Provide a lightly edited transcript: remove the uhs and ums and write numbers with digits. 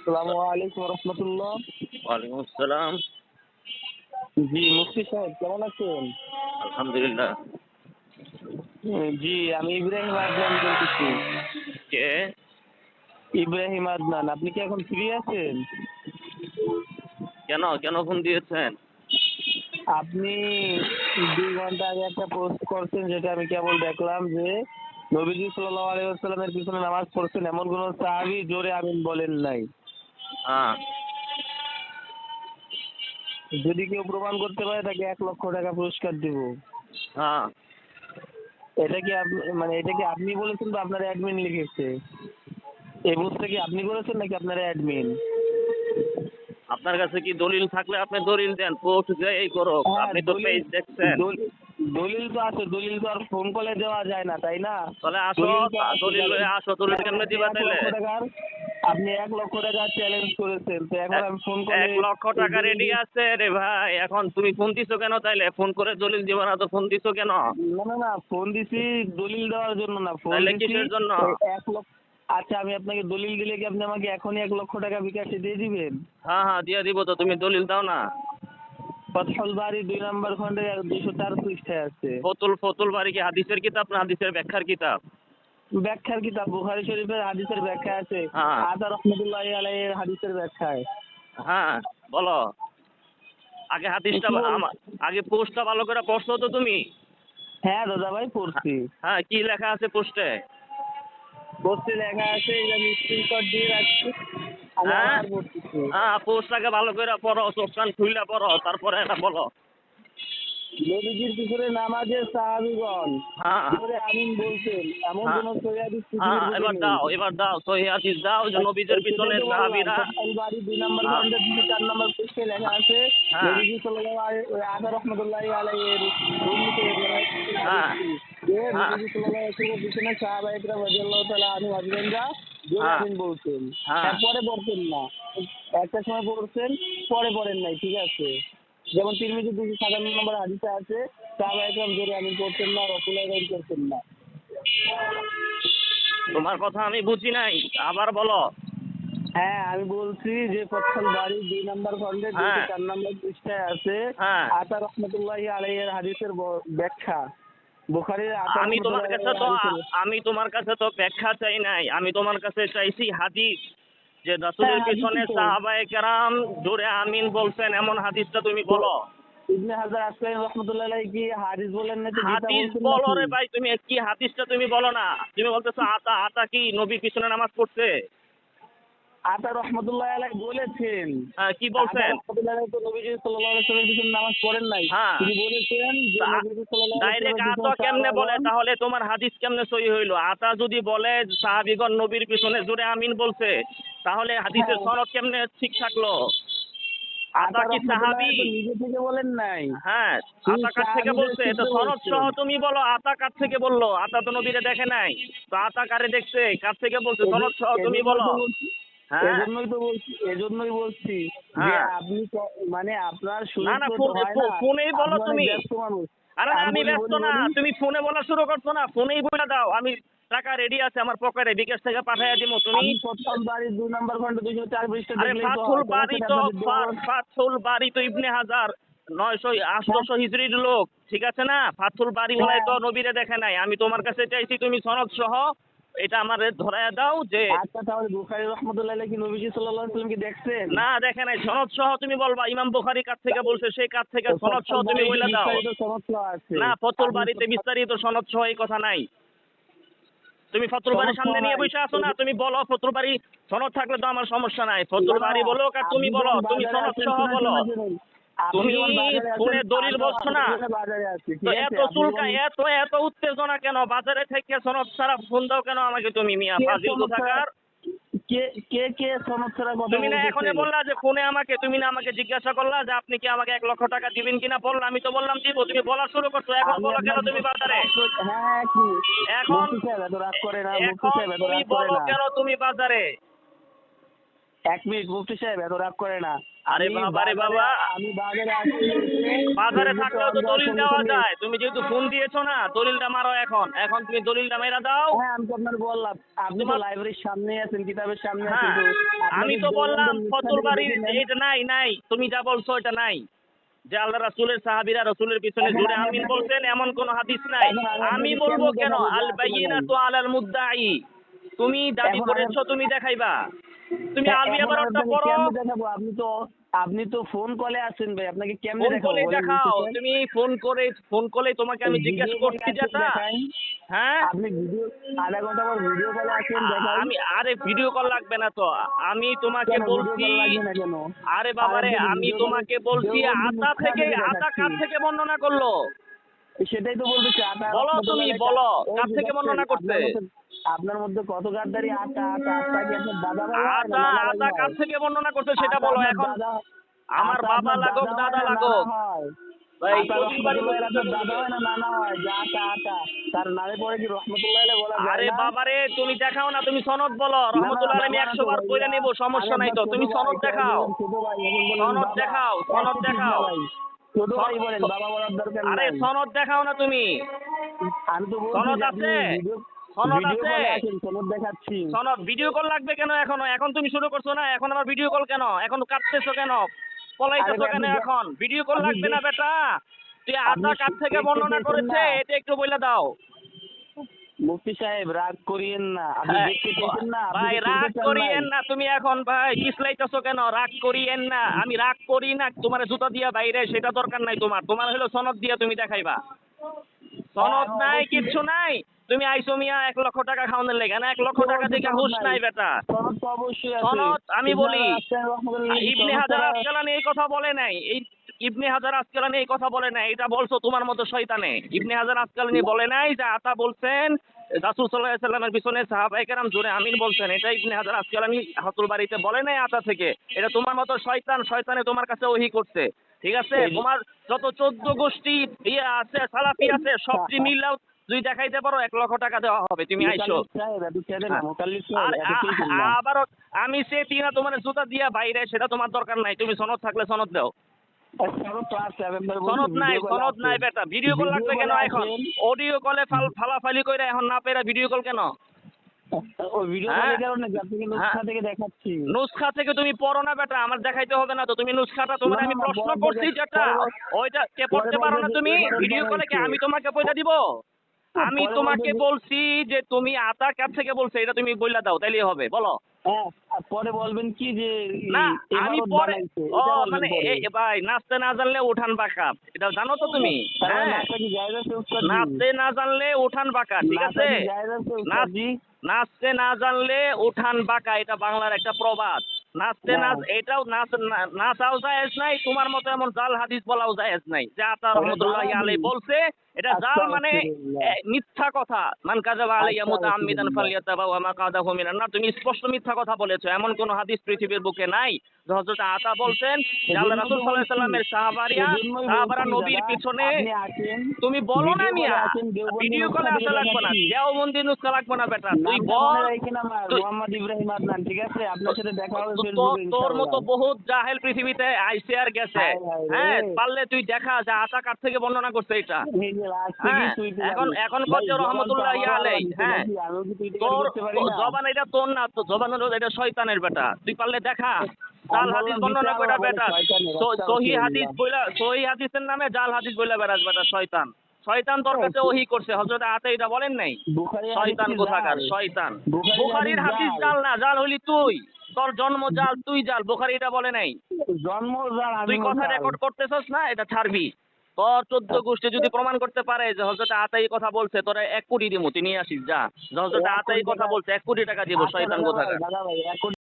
আসসালামু আলাইকুম রহমতুল্লাহ। ওয়ালাইকুম আসসালাম। জি মুফতি সাহেব কেমন আছেন? আলহামদুলিল্লাহ। জি আমি ইব্রাহিম আদনান বলতেছি। কে? ইব্রাহিম আদনান, আপনি কি এখন ফ্রি আছেন? কেন কেন ফোন দিয়েছেন? আপনি 2 ঘন্টা আগে একটা পোস্ট করছেন, যেটা আমি কেবল দেখলাম, যে নবীজি সাল্লাল্লাহু আলাইহি ওয়াসাল্লামের পিছনে নামাজ পড়ছেন এমন কোন সাহাবী জোরে আমিন বলেন নাই। হ্যাঁ। যদি কেউ প্রমাণ করতে পারে তাকে 1 লক্ষ টাকা পুরস্কার দিব। হ্যাঁ। এটা কি আপনি, মানে এটা কি আপনি বলেছেন বা আপনার অ্যাডমিন লিখেছে? এই পোস্টটা কি আপনি করেছেন নাকি আপনার অ্যাডমিন? আপনার কাছে কি দলিল থাকলে আপনি দলিল দেন, পোস্ট দিয়ে এই করো। হ্যাঁ, আপনি তো দলিল পেজ দেখছেন। দলিল তো আছে, দলিল তো আর ফোন কলে দেওয়া যায় না, তাই না? তাহলে আসো, দলিল তো আছে। দলিল লয়ে আসো। দলিল কেমনে দিবা তাইলে? আপনি 1 লক্ষ টাকা চ্যালেঞ্জ করেছেন, তো এখন আমি ফোন কলে 1 লক্ষ টাকা রেডি আছে রে ভাই। এখন তুমি ফোন দিছো কেন তাইলে? ফোন করে দলিল দিবা না তো ফোন দিছো কেন? না না না, ফোন দিছি দলিল দেওয়ার জন্য না, ফোন তাইলে দিছি কিসের জন্য? 1 লক্ষ। আচ্ছা, আমি আপনাকে দলিল দিলে কি আপনি আমাকে এখনই 1 লক্ষ টাকা বিকাশে দিয়ে দিবেন? হ্যাঁ হ্যাঁ, দিয়ে দিব তো। তুমি দলিল দাও না। ফতহুল বারী 2 নম্বর খণ্ডে 204 পৃষ্ঠায় আছে। ফতুল বাড়ি কি হাদিসের কিতাব না হাদিসের ব্যাখ্যার কিতাব? ব্যাখ্যার কিতাব, বুখারী শরীফের হাদিসের ব্যাখ্যা আছে। হ্যাঁ আতা রহমতুল্লাহি আলাইহির হাদিসের ব্যাখ্যায়। হ্যাঁ, বলো। আগে হাদিসটা আগে পোস্টটা ভালো করে পড়ছো তো তুমি? হ্যাঁ দাদা ভাই, পড়ছি। হ্যাঁ, কি লেখা আছে পোস্টে? পোস্টে লেখা আছে, এই যে আমি স্ক্রিনশট দিয়ে রাখছি, আমি হ্যাঁ আবার পড়তেছি। হ্যাঁ, পোস্টটাকে ভালো করে পড়ো, চোখ কান খুইলা পড়ো, তারপরে এটা বলো। নবীজির পিছনে নামাজের সাহাবীগণ হ্যাঁ জোরে আমিন বলছেন এমন হ্যাঁ কোন সহিহ হাদিস হ্যাঁ, পৃথিবীর বুকে এবার নেই। দাও, এবার দাও, সহিহ হাদিস দাও যে নবীদের পিছনে সেটাই তো বললাম, সাহাবীরা। ফতহুল বারী 2 নম্বর হ্যাঁ খণ্ডে 204 নম্বর পৃষ্ঠায় লেখা আছে, হ্যাঁ নবীজি সাল্লাল্লাহু আলাইহি আতা রহমতুল্লাহি আলাইহির উম্মত হ্যাঁ হাদিসটি, যে হ্যাঁ নবীজি সাল্লাল্লাহু আলাইহি ওয়াসাল্লামের পিছনে সাহাবায়ে কেরাম রাদিয়াল্লাহু তাআলা আনহুম আজমাইনরা জোরে হ্যাঁ আমিন বলছেন। হ্যাঁ হ্যাঁ, পরে পড়তেন না, একটা সময় পড়ছেন, পরে পড়েন নাই, ঠিক আছে? যেমন তিরমিজি 257 নম্বর হাদিসে আছে, সাহাবায়ে কেরাম জোরে আমিন পড়তেন না, রাসূলুল্লাহ আমিন করতেন না। তোমার কথা আমি বুঝি নাই, আবার বলো। হ্যাঁ, আমি বলছি যে ফতহুল বারী 2 নম্বর খণ্ডে হ্যাঁ 204 নম্বর পৃষ্ঠায় আছে, হ্যাঁ, আতা রহমতুল্লাহি আলাইহির হাদিসের ব্যাখ্যা। বুখারীর আতা আমি তোমার রহমতুল্লাহি কাছে আলাইহির তো হাদিসের। আমি তোমার কাছে তো ব্যাখ্যা চাই নাই, আমি তোমার কাছে চাইছি হাদিস, যে হ্যাঁ, রাসূলের পিছনে হাদিসই তো। সাহাবায়ে কেরাম জোরে আমিন বলছেন এমন হাদিসটা তুমি তো বলো। ইবনে হাজার আসকারী রাহমাতুল্লাহি আলাইহি কি হাদিস বলেন না, তো গীতা হাদিস বলছেন বলো নাকি? রে ভাই, তুমি কি হাদিসটা তুমি বলো না। তুমি বলতেছো আতা আতা কি নবীর পিছনে নামাজ পড়ছে? আতা রহমতুল্লাহি আলাইহি বলেছেন। হ্যাঁ, কি আতা বলছেন? রহমতুল্লাহি আলাইহি তো নবীজি সাল্লাল্লাহু আলাইহি ওয়াসাল্লামের পিছনে নামাজ পড়েন নাই। হ্যাঁ, তিনি বলেছেন যে নবীজি সাল্লাল্লাহু আলাইহি ডাইরেক্ট ওয়াসাল্লামের আতা পিছনে কেমনে বলে? সাহাবাগণ। তাহলে তোমার হাদিস কেমনে সহি হইলো? আতা যদি বলে সাহাবীগণ নবীর পিছনে জোরে আমিন বলছে, তাহলে হাদিসের হ্যাঁ, সনদ কেমনে ঠিক থাকলো? আতা আতা কি রহমতুল্লাহি সাহাবী? তো নিজে থেকে বলেন নাই, হ্যাঁ, তিনি আতা কার থেকে সাহাবীদের বলছে? এটা সূত্রে সনদ বলছেন। সহ তুমি বলো, আতা কার থেকে বললো? আতা তো নবীরে দেখে নাই, তো আতা কারে দেখছে, কার থেকে বলছে? সনদ সহ তুমি এজন্যই বলো। তো বলছি, হ্যাঁ এজন্যই বলছি যে হ্যাঁ, আপনি মানে আপনার না না, সুযোগ তো হয় না, ফোনেই বলো আপনি অনেক তুমি। ব্যস্ত মানুষ। আরে না, আমি আমি বলি ব্যস্ত বলি না, বলি তুমি ফোনে বলা শুরু করছো না, ফোনেই বলে দাও। আমি টাকা রেডি আছে আমার পকেটে, বিকাশ থেকে পাঠাইয়া দিব তুমি। আমি প্রথম বাড়ির 2 নম্বর খণ্ডে 204 পৃষ্ঠা আরে দেখলেই তো হয়, সমস্যাটা আপনাদের দেওয়া। ফাথুল বাড়ি তো ইবনে হাজার 800 হিজরির লোক, ঠিক আছে না? ফাথুল বাড়ি ওলাই হ্যাঁ, তো নবীরে দেখে নাই। আমি তোমার কাছে চাইছি তুমি সনদ সহ এটা আমারে ধরায়া দাও যে আচ্ছা, তাহলে বুখারী রহমতুল্লাহ আলাইহি কি নবীজি সাল্লাল্লাহু আলাইহি ওয়াসাল্লাম কি দেখছেন? না দেখে নাই। সনদ সহ তুমি বলবা। ইমাম বুখারী কার থেকে বলছে, সেই কার থেকে, তো সনদ সহ প্রথম তুমি বাড়িতে বলে দাও। বিস্তারিত সমস্যা আছে। না, ফতুল আপনি বাড়িতে বিস্তারিত সনদ সহ এই কথা নাই। তুমি ফতুল বাড়ির সমস্যা সামনে নিয়ে নাই। বসে আছো না, তুমি বলো ফতুল বাড়ি সনদ থাকলে তো আমার সমস্যা নাই। ফতুল না না, বাড়ি বলো আর তুমি আপনি বলো, যখন তুমি বাজারে সনদ আছেন, সহ শুনে বলো। শুনে শুনুন, আপনি তুমি যখন বাজারে আছেন, ফোনে দলিল আমরা বলছো আমরা না, দুজনে বাজারে আছি, তো ঠিক আছে? এত আপনি যখন চুলকা, এত এত উত্তেজনা কেন? বাজারে থেকে সনদ ছাড়া ফোন দাও কেন আমাকে তুমি? মিয়া কে ফাজিল সমস্যা, কোথাকার। কে কে কে সমস্যার কথা তুমি না এখনই বলতেছেন? বললা যে ফোনে আমাকে, তুমি না আমাকে জিজ্ঞাসা করলা যে আপনি কি আমাকে 1 লক্ষ টাকা দিবেন কিনা? বললা, আমি তো বললাম দিব। তুমি বলা শুরু করছো, এখন আমি বলো কেন আপনার তুমি বাজারে? হ্যাঁ কি, এখন মুফতি সাহেব এত রাগ করে না, মুফতি এখন সাহেব এত তুমি রাগ করে বলো না। কেন তুমি বাজারে? 1 মিনিট, মুফতি সাহেব এত রাগ করে না। আরে বাবা রে বাবা, আমি বাজারে আসছি বাজারে থাকলেও তো দলিল দেওয়া নিয়ে। যায়। তুমি যেহেতু ফোন দিয়েছো না, দলিলটা মারো এখন। এখন তুমি দলিলটা মেরা দাও। হ্যাঁ আমি তো আপনার বললাম, আপনি তো তোমার লাইব্রেরির সামনে আছেন, কিতাবের সামনে আছেন, হ্যাঁ, তো আমি আপনাকে তো বললাম দেওবন্দের মিথ্যা ফতুল থেকে বাড়ির দেখে নেন। এটা নাই নাই, তুমি যা বলছো এটা নাই। যে আল্লাহ রাসূলের সাহাবীরা রাসূলের পিছনে এখন জুড়ে আমি আমিন আপনাকে বলছেন এমন কোন হাদিস নাই। এখন আমি আমি আপনাকে বলবো কেমনে কেন? দেখাবো যে আল আসলে নাই? বায়িনাতু আলাল মুদ্দাঈ। তুমি দাবি এখন আমি করেছো, তুমি দেখাইবা। তুমি আরবি এখন আমি ইবারতটা আপনাকে পড়ো। কেমনে দেখাবো? আপনি তো ফোন কলে আছেন ভাই, আপনাকে কেমনে ফোন দেখাবো করে বলেন দেখাও। বলতে? তুমি ফোন করে তোমাকে আমি জিজ্ঞেস ভিডিও কলে করছি আছেন যেটা। দেখাই, হ্যাঁ, আপনি ভিডিও আধা ঘন্টা পর ভিডিও কলে আছেন দেখাই। আমি আরে ভিডিও কল লাগবে না তো। আমি তোমাকে কেন ভিডিও বলছি, কল লাগবে না কেন? আরে আর বাবারে আপনাকে আমি ভিডিও কলে তোমাকে বলছি দেওবন্দি আতা নুসখা থেকে, থেকে আতা দেখাচ্ছি। কার থেকে বর্ণনা করলো? সেটাই তো বলতেছি, আটা বলো তুমি, রহমতুল্লাহ বলো এই কার যে থেকে দেখছেন, বর্ণনা করছে? আপনার মধ্যে কত গাদ্দারি। আটা আটা আটা কি আপনার দাদা ভাই হয় না আতা নানা ভাই আতা হয়? কার থেকে বর্ণনা করছে সেটা আটা বলো আপনার এখন। দাদা, আমার আটা বাবা আপনার লাগুক, দাদা হয় দাদা না নানা লাগুক হয়? ভাই, আটা চতুর বাড়ি রহমতুল্লাহ বলতেছে আপনার দাদা হয় না নানা হয়? যে আটা আটা তার নামে পরে কি রহমতুল্লাহ বলা যায় আরে না? বাবারে তুমি দেখাও না, তুমি সনদ বলো। না না রহমতুল্লাহ আমি বাবা না 100 তো বার কইরা ভাইয়া, নেব, আমি সমস্যা নাই আপনার তো। ছোট তুমি ভাই, সনদ পরে দেখাও, বললেন ছোট ভাই, এখন বলেন সনদ বাবা। দেখাও, সনদ একই ঠিক না দেখাও। ভাই, ছোট ভাই সন- বলেন, স- বাবা বলার দরকার আরে নাই। সনদ দেখাও না তুমি। আমি তো বলছি সনদ যে আপনি আছে, ভিডিও সনদ ভিডিও আছে। কলে আছেন, সনদ দেখাচ্ছি। সনদ ভিডিও কল লাগবে কেন এখনো? এখন তুমি শুরু করছো না, এখন আবার ভিডিও কল কেন? এখন কাটতেছো কেন? আরে পলাইতেছো ভাই কেন এখন? ভিডিও কল আপনি লাগবে না বেটা। তুই আপনি আতা কার থেকে দেখতে বর্ণনা পেয়েছেন করেছে না? এটা একটু বলে দাও। মুফতি সাহেব রাগ করিয়েন না, আপনি হ্যাঁ, দেখতে পেয়েছেন না, আপনি ভাই তো রাগ করতে চান নাই। করিয়েন না তুমি এখন, ভাই পিছলাইতেছো কেন? রাগ করিয়েন না, আমি রাগ করি না। তোমার জুতা দিয়া বাইরে সেটা দরকার নাই তোমার। তোমার হলো সনদ দিয়া তুমি দেখাইবা। হ্যাঁ সনদ আমি নাই, অবশ্যই কিচ্ছু নাই। তুমি আইসো মিয়া 1 লক্ষ টাকা খাওয়ানোর লেগে না? 1 লক্ষ কে টাকা বলছে দেখে সনদ হুঁশ নাই? নাই বেটা। সনদ তো অবশ্যই আছে। সনদ আমি ইবনে বলি, হাজার আসকালানী রহমাতুল্লাহ আলাইহি ইবনে সনদ হাজার ছাড়া। আসকালানি এই কথা বলে নাই। এই ইবনে হাজার আসকালানি এই কথা বলে নাই। এটা বলছো তোমার মতো শয়তানে। ইবনে হাজার আসকালানি বলে নাই যে আতা বলছেন রাসূল সাল্লাল্লাহু আলাইহি সাল্লামের পিছনে সাহাবায়ে কেরাম জোরে আমিন বলছেন। এটা ইবনে হাজার আসকালানি হাতুল বাড়িতে বলে নাই আতা থেকে। এটা তোমার মতো শয়তান, শয়তানে তোমার কাছে ওহী করছে। ঠিক আছে? এই তোমার যত 14 গোষ্ঠী ইয়ে আছে, সালাফি আছে, সবটি মিলাও তুই দেখাইতে পারো, 1 লক্ষ টাকা দেওয়া হবে। তুমি আইসো। মুকাল্লিদ সাহেব এত ছেড়ে না, হ্যাঁ। মুকাল্লিদ সাহেব আর এত কে না। আবারও আমি সে তিনা তোমার জুতা দিয়া বাইরে, সেটা তোমার দরকার নাই। তুমি সনদ থাকলে সনদ দাও। সনদ তো আছে, আমি একবার বলছি সনদ নাই, ভিডিও কলে সনদ আছে। নাই বেটা। ভিডিও কল ভিডিও লাগবে কেন কলে এখন? আছেন, অডিও কলে ফালাফালি কইরা এখন না পেরা ভিডিও কল কেন? ওই ভিডিও হ্যাঁ? কলের কারণে যে আপনাকে হ্যাঁ, নুসখা থেকে দেখাচ্ছি। নুসখা থেকে তুমি পড়ো না বেটা, আমার দেখাইতে হবে না তো। তুমি নুসখাটা তোমার না আমি না প্রশ্ন পরের করছি যেটা, ওইটা কে পড়তে পারো না তুমি? ভিডিও কলে কি আমি তোমাকে বইলা দিব? আমি পরে তোমাকে বলবেন যে বলছি যে তুমি আতার কাছ থেকে বলছে, এটা তুমি বইলা দাও, তাইলেই হবে। বলো। হ্যাঁ, আর পরে বলবেন কি যে না আমি ইমারত পরে, বানাইছে, ও এটা বলবেন মানে পরে। ভাই নাচতে না জানলে উঠান বাঁকা, এটা জানো তো তুমি? তার মানে হ্যাঁ, নাচটা কি জায়েজ আছে উস্তাদ জি? নাচতে না জানলে উঠান বাঁকা, ঠিক নাচটা আছে? কি জায়েজ আছে উস্তাদ নাচ জি? নাচতে না জানলে উঠান বাঁকা, এটা বাংলার একটা প্রবাদ। নাচতে না, হ্যাঁ। এটাও নাচাও জায়েজ নাই, তোমার মতো এমন জাল হাদিস বলাও জায়েজ নাই যে আতা রহমতুল্লাহি আলাইহি বলছে। এটা জাল মানে মিথ্যা কথা। মান কাযাবা আলাইয়া মুতাআম্মিদান ফালইয়াতাবাওয়া মাকআদাহু মিনান নার। তুমি স্পষ্ট মিথ্যা কথা বলেছো। এমন কোন হাদিস পৃথিবীর বুকে নাই যে হযরত আতা বলছেন যে আল্লাহ রাসূল সাল্লাল্লাহু আলাইহি সাল্লামের সাহাবারা নবীর পিছনে। আপনি আসেন, তুমি বলো না ভিডিও মিয়া, কলে আসেন, দেওবন্দি ভিডিও নুসখা কলে থেকে আসা লাগবে না, দেখাচ্ছি। দেওবন্দি নুসখা লাগবে না বেটা। তুই নামটা বল। মনে রাখেন আমার, তুই- মোহাম্মদ ইব্রাহিম আদনান, ঠিক আছে? আপনার সাথে দেখা হবে তোর ফেসবুকে তোর মতো ইনশাআল্লাহ। বহুত জাহেল পৃথিবীতে আইসে আর গেছে। হায় হায় রে। হ্যাঁ, পারলে তুই দেখা যে আতা কার থেকে বর্ণনা করছে এটা। এই যে রাত হ্যাঁ, থেকেই তুই এখন ভাই, করছে জবান তো রহমতুল্লাহি আমারও আলাইহি। আল্লাহ দিছে হ্যাঁ, নাকি? আমিও কি তুই তোর করতে পারি না? জবান এটা তোর না, তো জবান হলো এটা শয়তানের বেটা। তুই পারলে দেখা। আমি জাল হাদিস বললাম বর্ণনা দিতে কইরা আল্লাহ বলে বেটা, শয়তানের, সহি আস্তাগফিরুল্লাহ। হাদিস বইলা, সহি হাদিসের নামে জাল হাদিস বইলা বেড়াস বেটা, শয়তান। শয়তান তোর কাছে ওহী করছে, হযরত আতা এটা বলেন নাই? বুখারীর হাদিস শয়তান কি কোথাকার, জাল? শয়তান। বুখারীর বুখারীর হাদিস জাল। জাল না, জাল হইলি তুই। তোর জন্ম জাল, তুই জাল। বুখারী এটা বলে নাই। জন্ম জাল, তুই আমি কথা জাল। রেকর্ড করতেছস না, এটা ছাড়বি। তোর 14 গোষ্ঠী যদি প্রমাণ করতে পারে যে হযরত আতা এই কথা বলছে, তোরা 1 কোটি দিমু, তুই নিয়ে আসিস যা। যে হযরত আতা এই কথা বলছে, 1 কোটি টাকা দিব, আচ্ছা শয়তান দাদা ভাই, কোথাকার। দাদা ভাই,